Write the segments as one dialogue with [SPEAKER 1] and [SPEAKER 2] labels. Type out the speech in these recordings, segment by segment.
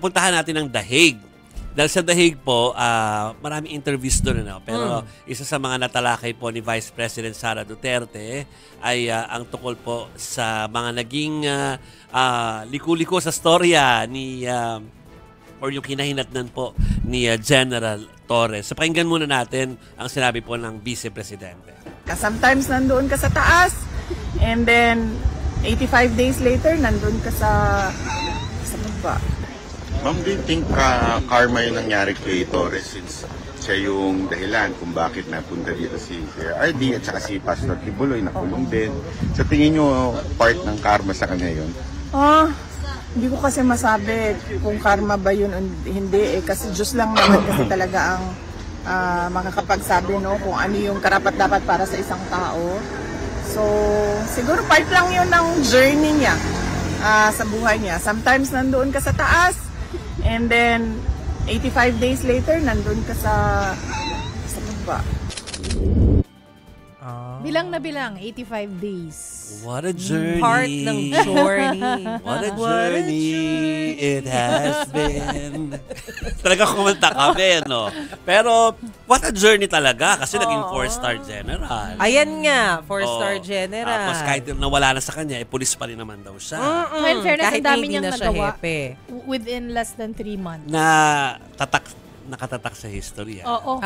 [SPEAKER 1] puntahan natin ang The Hague. Dahil sa The Hague po, maraming interviews doon. Pero isa sa mga natalakay po ni Vice President Sara Duterte ay ang tungkol po sa mga naging liku-liko sa storya ni or yung kinahinatnan po ni General Torres. So pakinggan muna natin ang sinabi po ng Vice Presidente.
[SPEAKER 2] Sometimes nandoon ka sa taas and then 85 days later nandun ka sa baba.
[SPEAKER 3] Ma'am, do you think karma yung nangyari kay Torres since siya yung dahilan kung bakit napunta dito si RD at saka si Pastor Kibuloy nakulong din? Sa tingin nyo, part ng karma sa kanya yun?
[SPEAKER 2] Hindi ko kasi masabi kung karma ba yun o hindi kasi Diyos lang naman kasi talaga ang makakapagsabi kung ano yung karapat-dapat para sa isang tao. So, siguro part lang yun ng journey niya sa buhay niya. Sometimes nandoon ka sa taas, and then 85 days later, nandun ka sa baba.
[SPEAKER 4] Bilang na bilang, 85 days.
[SPEAKER 1] What a journey.
[SPEAKER 4] Part ng journey.
[SPEAKER 1] What a journey it has been. Talaga kumanta kami, no? Pero, what a journey talaga. Kasi naging 4-star general.
[SPEAKER 5] Ayan nga, 4-star general.
[SPEAKER 1] Tapos kahit nawala na sa kanya, pulis pa rin naman daw siya.
[SPEAKER 4] In fairness,
[SPEAKER 5] Kahit
[SPEAKER 4] ang dami
[SPEAKER 5] hindi
[SPEAKER 4] niyang
[SPEAKER 5] na siya
[SPEAKER 4] nagawa
[SPEAKER 5] hepe.
[SPEAKER 4] within less than 3 months.
[SPEAKER 1] Nakatatak sa history.
[SPEAKER 4] Oo.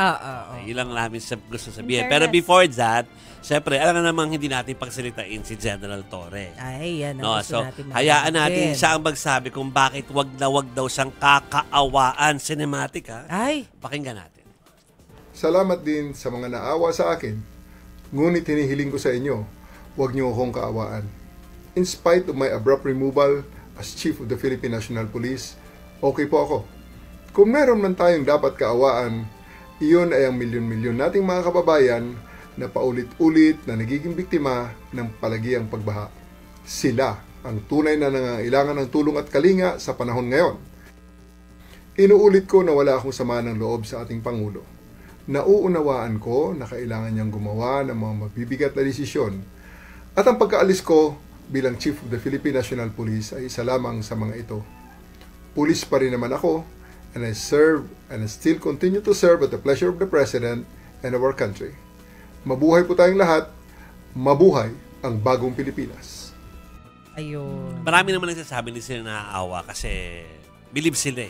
[SPEAKER 1] Yun lang namin gusto sabihin. Pero before that, syempre, alam na namang hindi natin pagsalitain si General Torres.
[SPEAKER 5] Ay, yan ang gusto natin
[SPEAKER 1] hayaan natin siya ang magsabi kung bakit wag daw siyang kakaawaan. Cinematic, ha?
[SPEAKER 5] Ay.
[SPEAKER 1] Pakinggan natin.
[SPEAKER 6] Salamat din sa mga naawa sa akin. Ngunit hinihiling ko sa inyo, huwag niyo akong kaawaan. In spite of my abrupt removal as Chief of the Philippine National Police, okay po ako. Kung meron man tayong dapat kaawaan, iyon ay ang milyon-milyon nating mga kababayan na paulit-ulit na nagiging biktima ng palagiang pagbaha. Sila ang tunay na nangangailangan ng tulong at kalinga sa panahon ngayon. Inuulit ko na wala akong sama ng loob sa ating Pangulo. Nauunawaan ko na kailangan niyang gumawa ng mga mabibigat na desisyon. At ang pagkaalis ko bilang Chief of the Philippine National Police ay isa lamang sa mga ito. Pulis pa rin naman ako, and I serve and I still continue to serve at the pleasure of the President and of our country. Mabuhay po tayong lahat. Mabuhay ang bagong Pilipinas.
[SPEAKER 5] Ayun.
[SPEAKER 1] Marami naman nagsasabi hindi sila naaawa kasi believe sila